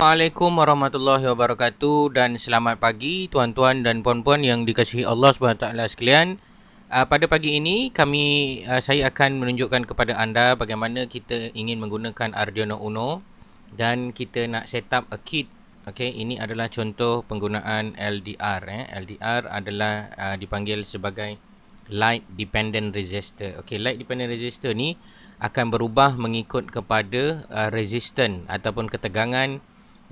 Assalamualaikum warahmatullahi wabarakatuh dan selamat pagi tuan-tuan dan puan-puan yang dikasihi Allah SWT sekalian. Pada pagi ini saya akan menunjukkan kepada anda bagaimana kita ingin menggunakan Arduino Uno dan kita nak set up a kit. Okey, ini adalah contoh penggunaan LDR. LDR adalah dipanggil sebagai light dependent resistor. Okey, light dependent resistor ni akan berubah mengikut kepada resistan ataupun ketegangan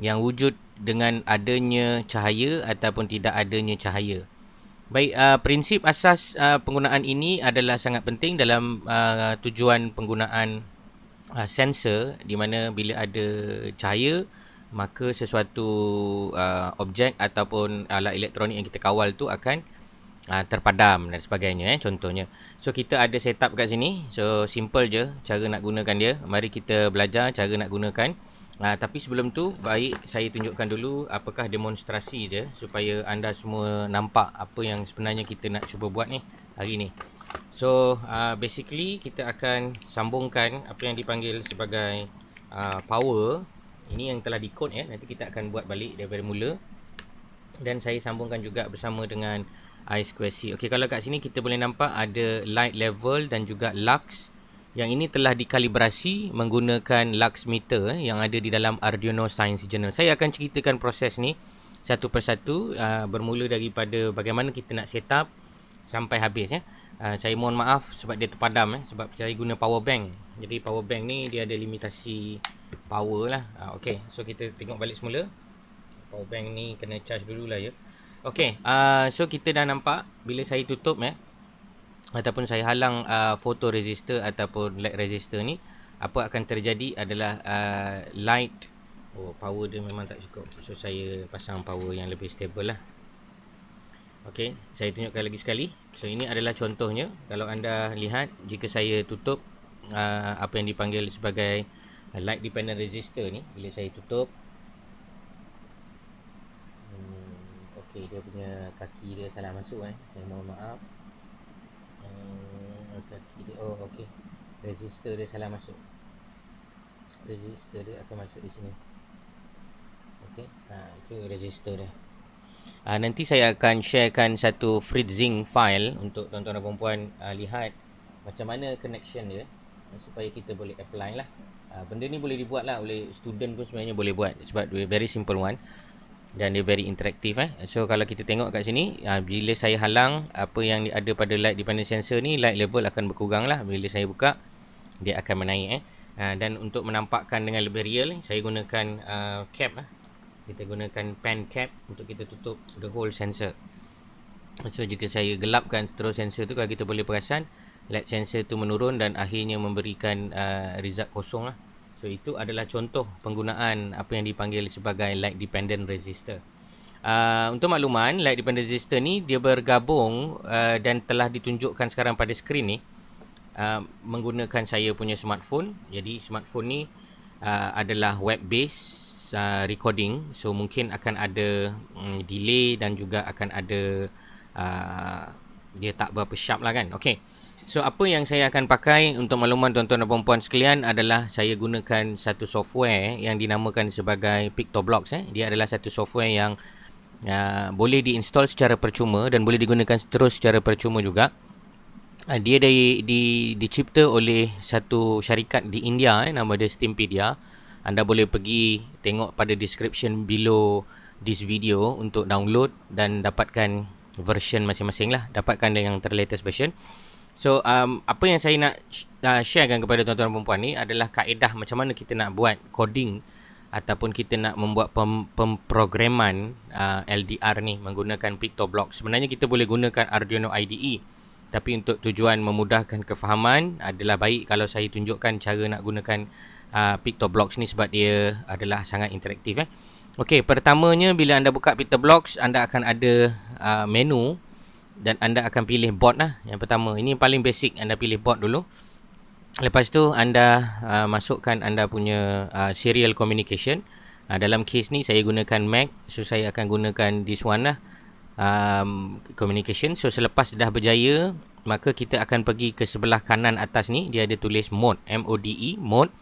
yang wujud dengan adanya cahaya ataupun tidak adanya cahaya. Baik, prinsip asas penggunaan ini adalah sangat penting dalam tujuan penggunaan sensor, di mana bila ada cahaya maka sesuatu objek ataupun alat elektronik yang kita kawal tu akan terpadam dan sebagainya, contohnya. So kita ada setup kat sini. So simple je cara nak gunakan dia. Mari kita belajar cara nak gunakan. Tapi sebelum tu baik saya tunjukkan dulu apakah demonstrasi je supaya anda semua nampak apa yang sebenarnya kita nak cuba buat ni hari ni. So basically kita akan sambungkan apa yang dipanggil sebagai power. Ini yang telah di-code ya. Nanti kita akan buat balik daripada mula. Dan saya sambungkan juga bersama dengan I2C. Okey, kalau kat sini kita boleh nampak ada light level dan juga lux. Yang ini telah dikalibrasi menggunakan lux meter yang ada di dalam Arduino Science Journal. Saya akan ceritakan proses ni satu persatu, bermula daripada bagaimana kita nak set up sampai habis ya. Saya mohon maaf sebab dia terpadam sebab saya guna power bank. Jadi power bank ni dia ada limitasi power lah. Okey, so kita tengok balik semula. Power bank ni kena charge dululah ya. Okey, so kita dah nampak bila saya tutup ataupun saya halang photo resistor ataupun light resistor ni, apa akan terjadi adalah light power dia memang tak cukup. So saya pasang power yang lebih stable lah. Okey, saya tunjukkan lagi sekali. So ini adalah contohnya. Kalau anda lihat jika saya tutup apa yang dipanggil sebagai light dependent resistor ni, bila saya tutup, okey, dia punya kaki dia salah masuk saya mohon maaf. Kaki dia, okey, resistor dia salah masuk. Resistor dia akan masuk di sini. Okey, itu resistor dia. Nanti saya akan sharekan satu freezing file untuk tuan-tuan dan puan-puan lihat macam mana connection dia supaya kita boleh apply lah. Benda ni boleh dibuat lah oleh student pun sebenarnya boleh buat sebab dia very simple one. Dan dia very interaktif So kalau kita tengok kat sini, bila saya halang apa yang ada pada light dependent sensor ni, light level akan berkurang lah. Bila saya buka, dia akan menaik dan untuk menampakkan dengan lebih real, saya gunakan cap kita gunakan pen cap untuk kita tutup the whole sensor. So jika saya gelapkan terus sensor tu, kalau kita boleh perasan light sensor tu menurun dan akhirnya memberikan result kosong lah. So itu adalah contoh penggunaan apa yang dipanggil sebagai light dependent resistor. Untuk makluman, light dependent resistor ni dia bergabung dan telah ditunjukkan sekarang pada skrin ni menggunakan saya punya smartphone. Jadi smartphone ni adalah web based recording. So mungkin akan ada delay dan juga akan ada dia tak berapa sharp lah kan. Okey. So apa yang saya akan pakai untuk makluman tuan-tuan dan puan-puan sekalian adalah saya gunakan satu software yang dinamakan sebagai PictoBlocks. Dia adalah satu software yang boleh diinstal secara percuma dan boleh digunakan terus secara percuma juga. Dia dicipta oleh satu syarikat di India, nama dia Steampedia. Anda boleh pergi tengok pada description below this video untuk download dan dapatkan version masing-masing lah. Dapatkan yang terlatest version. So apa yang saya nak sharekan kepada tuan-tuan dan puan-puan ni adalah kaedah macam mana kita nak buat coding ataupun kita nak membuat pemprograman LDR ni menggunakan PictoBlocks. Sebenarnya kita boleh gunakan Arduino IDE, tapi untuk tujuan memudahkan kefahaman adalah baik kalau saya tunjukkan cara nak gunakan PictoBlocks ni sebab dia adalah sangat interaktif. Okey, pertamanya bila anda buka PictoBlocks, anda akan ada menu dan anda akan pilih board lah. Yang pertama, ini paling basic, anda pilih board dulu. Lepas tu anda masukkan anda punya serial communication. Dalam case ni saya gunakan Mac, so saya akan gunakan this one lah, communication. So selepas dah berjaya, maka kita akan pergi ke sebelah kanan atas ni, dia ada tulis mode, MODE, mode.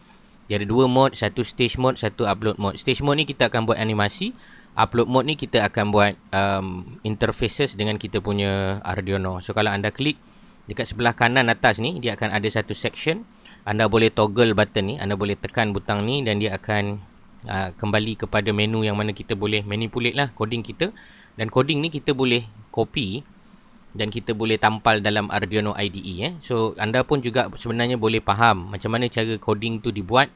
Dia ada dua mode, satu stage mode, satu upload mode. Stage mode ni kita akan buat animasi, upload mode ni kita akan buat interfaces dengan kita punya Arduino. So kalau anda klik dekat sebelah kanan atas ni, dia akan ada satu section. Anda boleh toggle button ni, anda boleh tekan butang ni dan dia akan kembali kepada menu yang mana kita boleh manipulate lah coding kita. Dan coding ni kita boleh copy dan kita boleh tampal dalam Arduino IDE. So anda pun juga sebenarnya boleh faham macam mana cara coding tu dibuat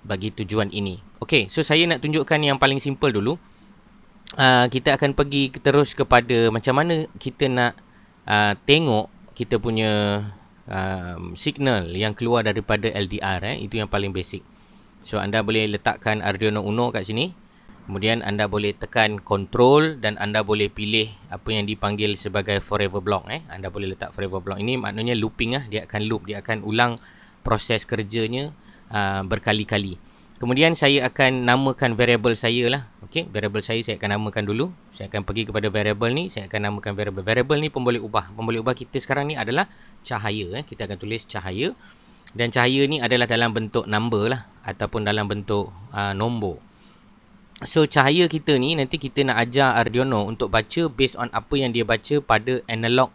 bagi tujuan ini. Okay, so saya nak tunjukkan yang paling simple dulu. Kita akan pergi terus kepada macam mana kita nak tengok kita punya signal yang keluar daripada LDR. Itu yang paling basic. So anda boleh letakkan Arduino Uno kat sini. Kemudian anda boleh tekan control dan anda boleh pilih apa yang dipanggil sebagai forever block. Anda boleh letak forever block. Ini maknanya looping lah. Dia akan loop. Dia akan ulang proses kerjanya berkali-kali. Kemudian saya akan namakan variable saya lah. Okay, variable saya akan namakan dulu. Saya akan pergi kepada variable ni. Saya akan namakan variable. Variable ni pun boleh ubah. Boleh ubah kita sekarang ni adalah cahaya. Kita akan tulis cahaya. Dan cahaya ni adalah dalam bentuk number lah. Ataupun dalam bentuk nombor. So cahaya kita ni nanti kita nak ajar Arduino untuk baca based on apa yang dia baca pada analog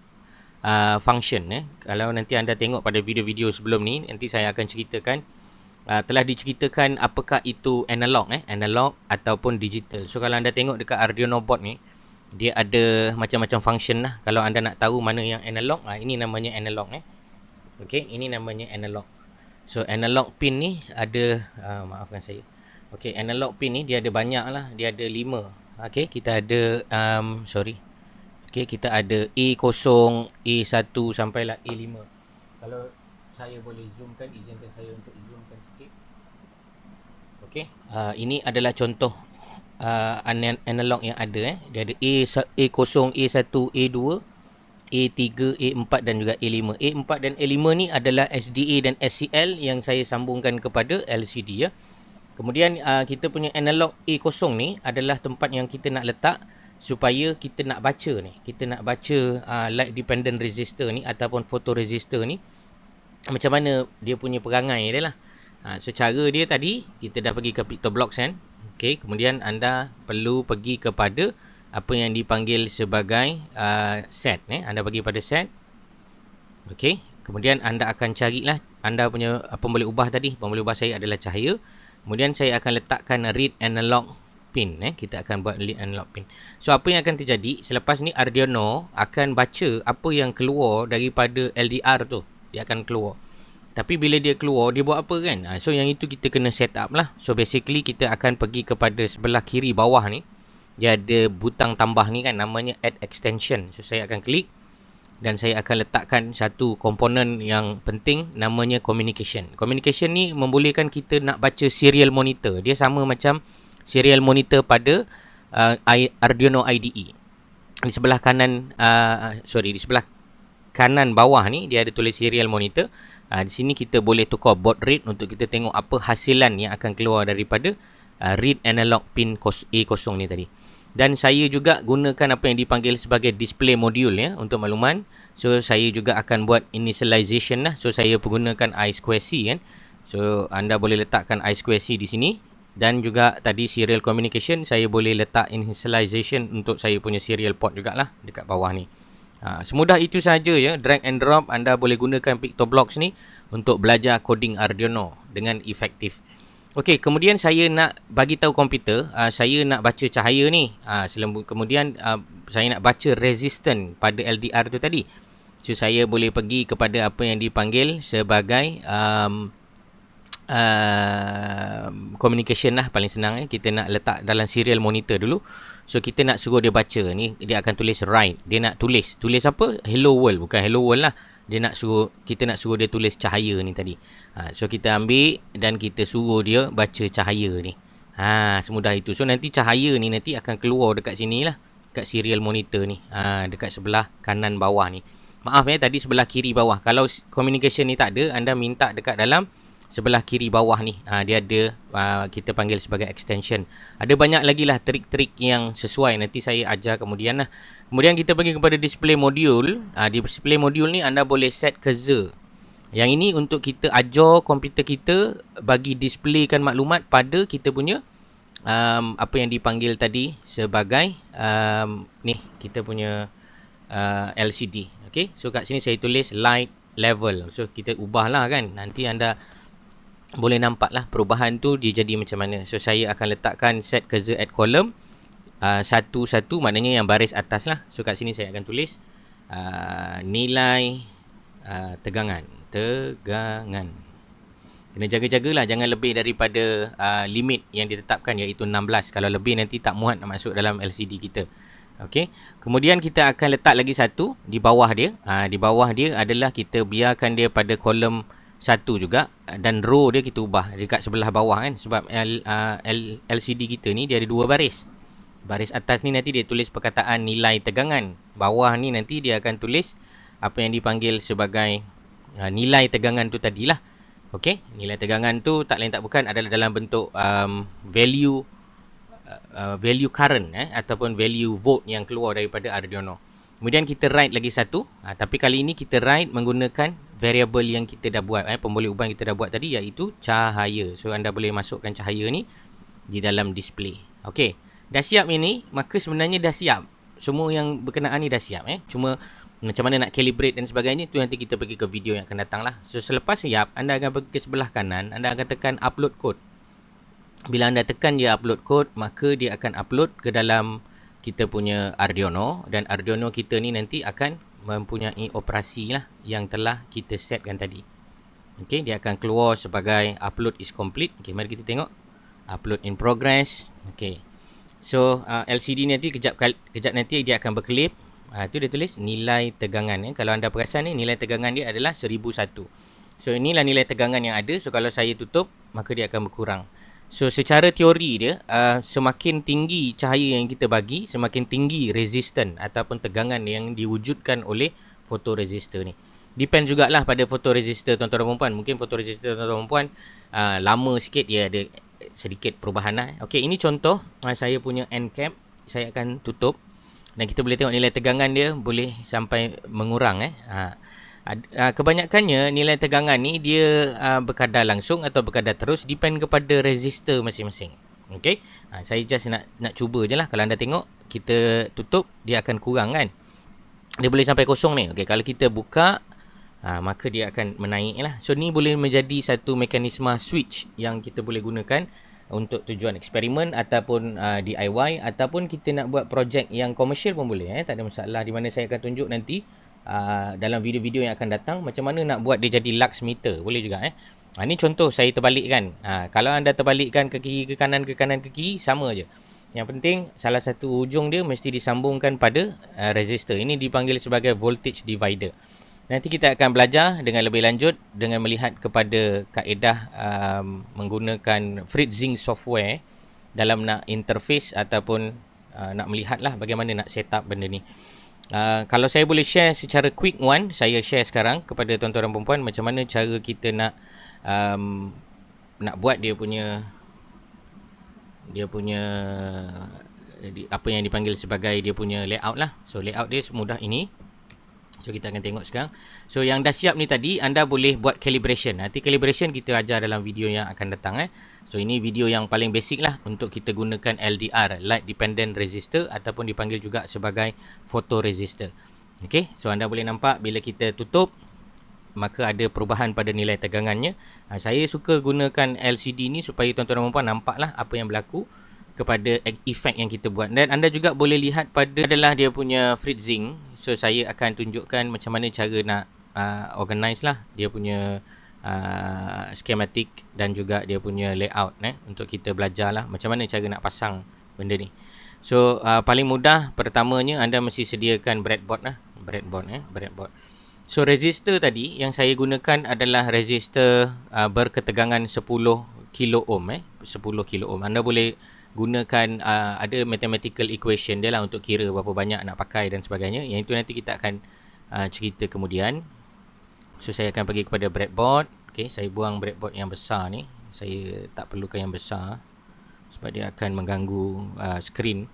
function. Kalau nanti anda tengok pada video-video sebelum ni, nanti saya akan ceritakan telah diceritakan apakah itu analog analog ataupun digital. So kalau anda tengok dekat Arduino board ni, dia ada macam-macam function lah. Kalau anda nak tahu mana yang analog, ini namanya analog. Okay, ini namanya analog. So analog pin ni ada maafkan saya. Okey, analog pin ni dia ada banyak lah. Dia ada 5. Okey, kita ada Okey, kita ada A0, A1 sampailah A5. Kalau saya boleh zoomkan, izinkan saya untuk zoomkan sikit. Okey, ini adalah contoh analog yang ada. Dia ada A0, A1, A2, A3, A4 dan juga A5. A4 dan A5 ni adalah SDA dan SCL yang saya sambungkan kepada LCD. Kemudian kita punya analog A0 ni adalah tempat yang kita nak letak supaya kita nak baca ni. Kita nak baca light dependent resistor ni ataupun photoresistor ni. Macam mana dia punya perangai dia lah. So cara dia tadi, kita dah pergi ke PictoBlocks kan. Okay, kemudian anda perlu pergi kepada apa yang dipanggil sebagai set. Anda pergi pada set. Okay, kemudian anda akan carilah anda punya pemboleh ubah tadi. Pemboleh ubah saya adalah cahaya. Kemudian saya akan letakkan read analog pin. Kita akan buat read analog pin. So apa yang akan terjadi selepas ni, Arduino akan baca apa yang keluar daripada LDR tu. Dia akan keluar. Tapi bila dia keluar, dia buat apa kan? So yang itu kita kena set up lah. So basically kita akan pergi kepada sebelah kiri bawah ni. Dia ada butang tambah ni kan, namanya add extension. So saya akan klik. Dan saya akan letakkan satu komponen yang penting, namanya communication. Communication ni membolehkan kita nak baca serial monitor. Dia sama macam serial monitor pada Arduino IDE. Di sebelah kanan di sebelah kanan bawah ni dia ada tulis serial monitor. Di sini kita boleh tukar baud rate untuk kita tengok apa hasilan yang akan keluar daripada read analog pin A0 ni tadi. Dan saya juga gunakan apa yang dipanggil sebagai display module untuk makluman. So saya juga akan buat initialization lah. So saya menggunakan I2C kan. So anda boleh letakkan I2C di sini. Dan juga tadi serial communication, saya boleh letak initialization untuk saya punya serial port jugalah dekat bawah ni. Semudah itu saja ya, drag and drop. Anda boleh gunakan PictoBlocks ni untuk belajar coding Arduino dengan efektif. Okey, kemudian saya nak bagi tahu komputer, saya nak baca cahaya ni. Kemudian saya nak baca resistan pada LDR tu tadi. So saya boleh pergi kepada apa yang dipanggil sebagai communication lah, paling senang. Kita nak letak dalam serial monitor dulu. So kita nak suruh dia baca ni, dia akan tulis write. Dia nak tulis apa? Hello world, bukan hello world lah. Kita nak suruh dia tulis cahaya ni tadi. So kita ambil dan kita suruh dia baca cahaya ni. Semudah itu. So nanti cahaya ni nanti akan keluar dekat sini lah, dekat serial monitor ni. Dekat sebelah kanan bawah ni. Maaf tadi sebelah kiri bawah. Kalau communication ni tak ada, anda minta dekat dalam sebelah kiri bawah ni. Dia ada kita panggil sebagai extension. Ada banyak lagi lah trik-trik yang sesuai, nanti saya ajar kemudian lah. Kemudian kita pergi kepada display module. Di display module ni anda boleh set cursor. Yang ini untuk kita ajar komputer kita bagi displaykan maklumat pada kita punya apa yang dipanggil tadi sebagai ni kita punya LCD. Okay, so kat sini saya tulis light level. So kita ubahlah kan. Nanti anda boleh nampak lah perubahan tu dia jadi macam mana. So saya akan letakkan set cursor at column satu-satu, maknanya yang baris atas lah. So kat sini saya akan tulis nilai tegangan. Kena jaga-jagalah, jangan lebih daripada limit yang ditetapkan, iaitu 16. Kalau lebih nanti tak muat nak masuk dalam LCD kita. Okey. Kemudian kita akan letak lagi satu di bawah dia. Di bawah dia adalah kita biarkan dia pada kolom 1 juga, dan row dia kita ubah dekat sebelah bawah kan, sebab LCD kita ni dia ada 2 baris. Baris atas ni nanti dia tulis perkataan nilai tegangan. Bawah ni nanti dia akan tulis apa yang dipanggil sebagai nilai tegangan tu tadilah. Okey, nilai tegangan tu tak lain tak bukan adalah dalam bentuk value current ataupun value volt yang keluar daripada Arduino. Kemudian kita write lagi satu, tapi kali ini kita write menggunakan variable yang kita dah buat, pemboleh ubah yang kita dah buat tadi, iaitu cahaya. So anda boleh masukkan cahaya ni di dalam display. Okey, dah siap ini, maka sebenarnya dah siap. Semua yang berkenaan ni dah siap. Cuma macam mana nak calibrate dan sebagainya, tu nanti kita pergi ke video yang akan datang lah. So selepas siap, anda akan pergi ke sebelah kanan, anda akan tekan upload code. Bila anda tekan dia upload code, maka dia akan upload ke dalam kita punya Arduino, dan Arduino kita ni nanti akan mempunyai operasi lah yang telah kita setkan tadi. Okey, dia akan keluar sebagai upload is complete. Okey, mari kita tengok. Upload in progress. Okey. So LCD nanti kejap nanti dia akan berkelip. Tu dia tulis nilai tegangan. Kalau anda perasan ni, nilai tegangan dia adalah 1001. So inilah nilai tegangan yang ada. So kalau saya tutup, maka dia akan berkurang. So secara teori dia, semakin tinggi cahaya yang kita bagi, semakin tinggi resistan ataupun tegangan yang diwujudkan oleh fotoresistor ni. Depend jugalah pada fotoresistor tuan-tuan dan puan-puan. Mungkin fotoresistor tuan-tuan dan puan-puan lama sikit, dia ada sedikit perubahan lah. Okey, ini contoh saya punya end cap. Saya akan tutup dan kita boleh tengok nilai tegangan dia boleh sampai mengurang. Kebanyakannya nilai tegangan ni dia berkadar langsung atau berkadar terus, depend kepada resistor masing-masing. Okey, saya just nak cuba je lah. Kalau anda tengok, kita tutup, dia akan kurang kan. Dia boleh sampai kosong ni. Okey, kalau kita buka, maka dia akan menaik lah. So ni boleh menjadi satu mekanisme switch yang kita boleh gunakan untuk tujuan eksperimen ataupun DIY, ataupun kita nak buat projek yang komersial pun boleh. Tak ada masalah, di mana saya akan tunjuk nanti dalam video-video yang akan datang macam mana nak buat dia jadi lux meter. Boleh juga. Ini contoh saya terbalikkan. Kalau anda terbalikkan ke kiri, ke kanan, ke kanan, ke kiri, sama je. Yang penting salah satu ujung dia mesti disambungkan pada resistor. Ini dipanggil sebagai voltage divider. Nanti kita akan belajar dengan lebih lanjut dengan melihat kepada kaedah menggunakan FreeZing software dalam nak interface ataupun nak melihatlah bagaimana nak set up benda ni. Kalau saya boleh share secara quick one, saya share sekarang kepada tuan-tuan dan puan-puan macam mana cara kita nak buat dia punya apa yang dipanggil sebagai dia punya layout lah. So layout dia semudah ini. So kita akan tengok sekarang. So yang dah siap ni tadi, anda boleh buat calibration. Nanti calibration kita ajar dalam video yang akan datang. So ini video yang paling basic lah untuk kita gunakan LDR, Light Dependent Resistor, ataupun dipanggil juga sebagai photoresistor. Okay, so anda boleh nampak bila kita tutup, maka ada perubahan pada nilai tegangannya. Saya suka gunakan LCD ni supaya tuan-tuan dan puan-puan nampaklah apa yang berlaku kepada efek yang kita buat. Dan anda juga boleh lihat pada adalah dia punya FreeZing. So saya akan tunjukkan macam mana cara nak organize lah dia punya schematic dan juga dia punya layout untuk kita belajar lah macam mana cara nak pasang benda ni. So paling mudah, pertamanya anda mesti sediakan breadboard lah. Breadboard. So resistor tadi yang saya gunakan adalah resistor berketegangan 10 kilo ohm. 10 kilo ohm. Anda boleh gunakan ada mathematical equation dia lah untuk kira berapa banyak nak pakai dan sebagainya. Yang itu nanti kita akan cerita kemudian. So saya akan pergi kepada breadboard. Okay, saya buang breadboard yang besar ni. Saya tak perlukan yang besar sebab dia akan mengganggu skrin.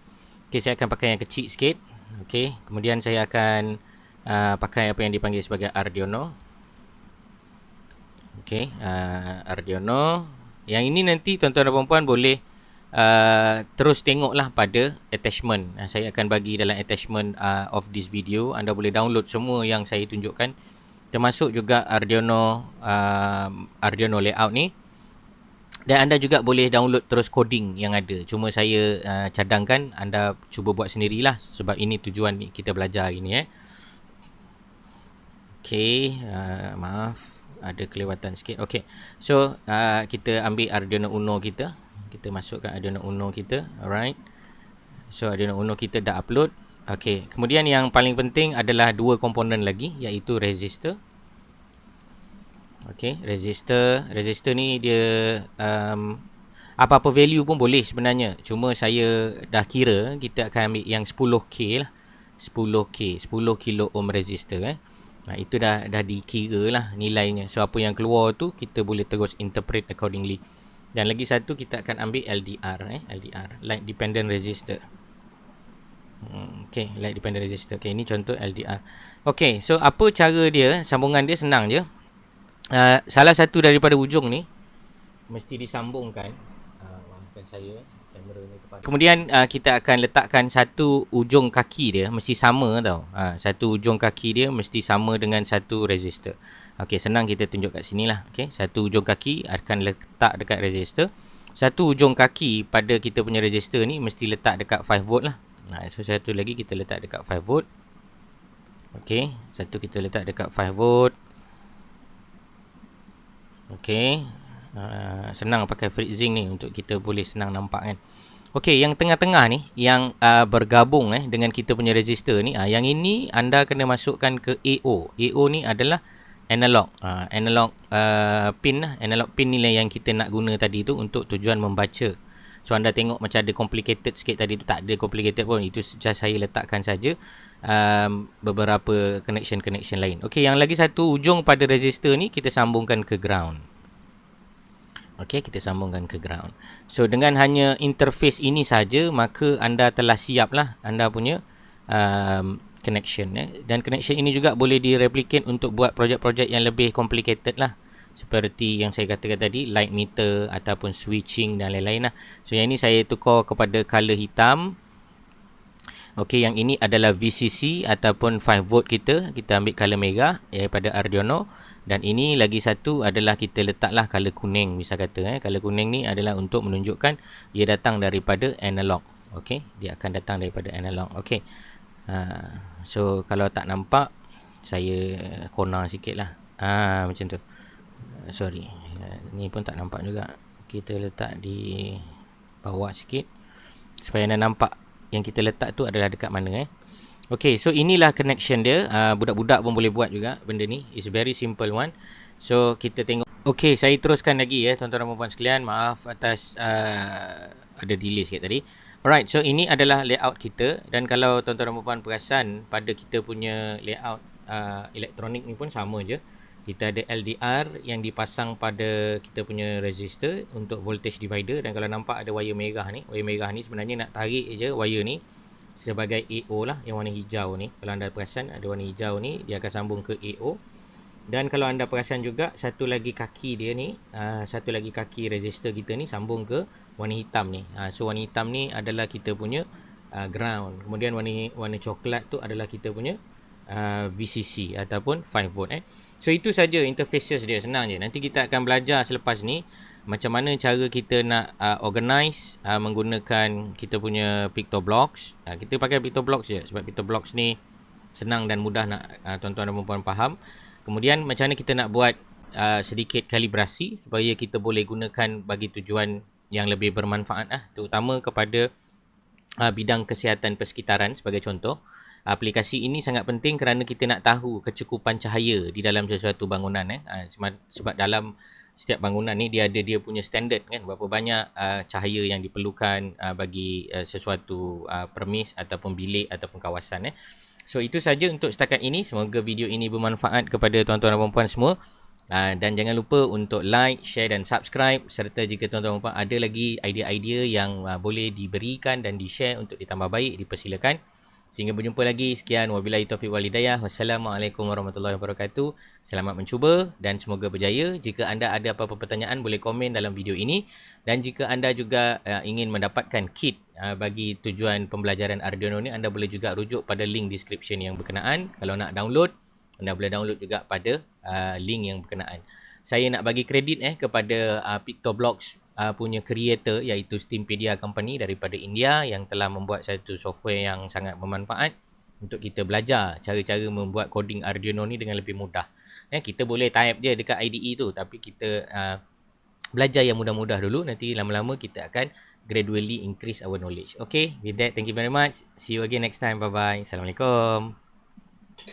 Okay, saya akan pakai yang kecil sikit. Okay, kemudian saya akan pakai apa yang dipanggil sebagai Arduino. Okey, Arduino. Yang ini nanti tuan-tuan dan puan-puan boleh terus tengoklah pada attachment. Saya akan bagi dalam attachment of this video. Anda boleh download semua yang saya tunjukkan, termasuk juga Arduino layout ni. Dan anda juga boleh download terus coding yang ada. Cuma saya cadangkan anda cuba buat sendirilah, sebab ini tujuan kita belajar hari ni. Okey, maaf ada kelewatan sikit. Okey. So, kita ambil Arduino Uno kita. Kita masukkan Arduino Uno kita. Alright. So, Arduino Uno kita dah upload. Okey. Kemudian yang paling penting adalah dua komponen lagi, iaitu resistor. Okey, resistor. Resistor ni dia apa-apa value pun boleh sebenarnya. Cuma saya dah kira kita akan ambil yang 10K lah. 10K, 10 kilo ohm resistor itu dah dikira lah nilainya. So apa yang keluar tu kita boleh terus interpret accordingly. Dan lagi satu kita akan ambil LDR LDR, light dependent resistor. Okay, light dependent resistor. Okay, ini contoh LDR. Okay, so apa cara dia, sambungan dia senang je. Salah satu daripada ujung ni mesti disambungkan. Maafkan saya, kamera ni terpadu. Kemudian kita akan letakkan satu ujung kaki dia mesti sama tau. Satu ujung kaki dia mesti sama dengan satu resistor. Okey, senang kita tunjuk kat sini lah. Okey, satu ujung kaki akan letak dekat resistor. Satu ujung kaki pada kita punya resistor ni mesti letak dekat 5 volt lah. So satu lagi kita letak dekat 5 volt. Okey, satu kita letak dekat 5 volt. Okey. Senang pakai FreeZing ni untuk kita boleh senang nampak kan. Okey, yang tengah-tengah ni yang bergabung dengan kita punya resistor ni, yang ini anda kena masukkan ke AO. AO ni adalah analog. Analog pin lah. Analog pin ni lah yang kita nak guna tadi tu untuk tujuan membaca. So anda tengok macam ada complicated sikit tadi tu, tak ada complicated pun. Itu just saya letakkan saja beberapa connection lain. Okey, yang lagi satu ujung pada resistor ni kita sambungkan ke ground. Okey, kita sambungkan ke ground. So dengan hanya interface ini saja, maka anda telah siap lah anda punya connection. Dan connection ini juga boleh direplicate untuk buat projek-projek yang lebih complicated lah. Seperti yang saya katakan tadi, light meter ataupun switching dan lain-lain lah. So yang ini saya tukar kepada color hitam. Okey, yang ini adalah VCC ataupun 5 volt kita. Kita ambil color merah daripada Arduino. Dan ini lagi satu adalah kita letaklah color kuning. Misal kata color kuning ni adalah untuk menunjukkan dia datang daripada analog. Okey, dia akan datang daripada analog. Okey. So kalau tak nampak, saya corner sikit lah. Macam tu. Sorry. Ni pun tak nampak juga. Kita letak di bawah sikit supaya anda nampak yang kita letak tu adalah dekat mana. Okay, so inilah connection dia. Budak-budak pun boleh buat juga benda ni. It's very simple one. So kita tengok. Okay, saya teruskan lagi tuan-tuan dan puan sekalian. Maaf atas ada delay sikit tadi. Alright, so ini adalah layout kita. Dan kalau tuan-tuan dan puan perasan pada kita punya layout elektronik ni pun sama je. Kita ada LDR yang dipasang pada kita punya resistor untuk voltage divider. Dan kalau nampak ada wire merah ni. Wire merah ni sebenarnya nak tarik je wire ni sebagai AO lah, yang warna hijau ni. Kalau anda perasan ada warna hijau ni, dia akan sambung ke AO. Dan kalau anda perasan juga satu lagi kaki dia ni, satu lagi kaki resistor kita ni sambung ke warna hitam ni. So warna hitam ni adalah kita punya ground. Kemudian warna coklat tu adalah kita punya VCC ataupun 5 volt. So itu saja interfaces dia, senang je. Nanti kita akan belajar selepas ni macam mana cara kita nak organize menggunakan kita punya PictoBlocks. Kita pakai PictoBlocks je sebab PictoBlocks ni senang dan mudah nak tuan-tuan dan puan faham. Kemudian macam mana kita nak buat sedikit kalibrasi supaya kita boleh gunakan bagi tujuan yang lebih bermanfaat terutama kepada bidang kesihatan persekitaran sebagai contoh. Aplikasi ini sangat penting kerana kita nak tahu kecukupan cahaya di dalam sesuatu bangunan. Sebab dalam setiap bangunan ni dia ada dia punya standard kan, berapa banyak cahaya yang diperlukan bagi sesuatu premis ataupun bilik ataupun kawasan. So itu saja untuk setakat ini. Semoga video ini bermanfaat kepada tuan-tuan dan puan-puan semua. Dan jangan lupa untuk like, share dan subscribe. Serta jika tuan-tuan dan puan ada lagi idea-idea yang boleh diberikan dan di-share untuk ditambah baik, dipersilakan. Sehingga berjumpa lagi. Sekian, wabillahi taufiq wal hidayah. Wassalamualaikum warahmatullahi wabarakatuh. Selamat mencuba dan semoga berjaya. Jika anda ada apa-apa pertanyaan, boleh komen dalam video ini. Dan jika anda juga ingin mendapatkan kit bagi tujuan pembelajaran Arduino ni, anda boleh juga rujuk pada link description yang berkenaan. Kalau nak download, anda boleh download juga pada link yang berkenaan. Saya nak bagi kredit kepada PictoBlox punya creator, iaitu Steampedia Company daripada India, yang telah membuat satu software yang sangat bermanfaat untuk kita belajar cara-cara membuat coding Arduino ni dengan lebih mudah. Kita boleh type je dekat IDE tu, tapi kita belajar yang mudah-mudah dulu. Nanti lama-lama kita akan gradually increase our knowledge. Okay, with that, thank you very much. See you again next time. Bye-bye. Assalamualaikum.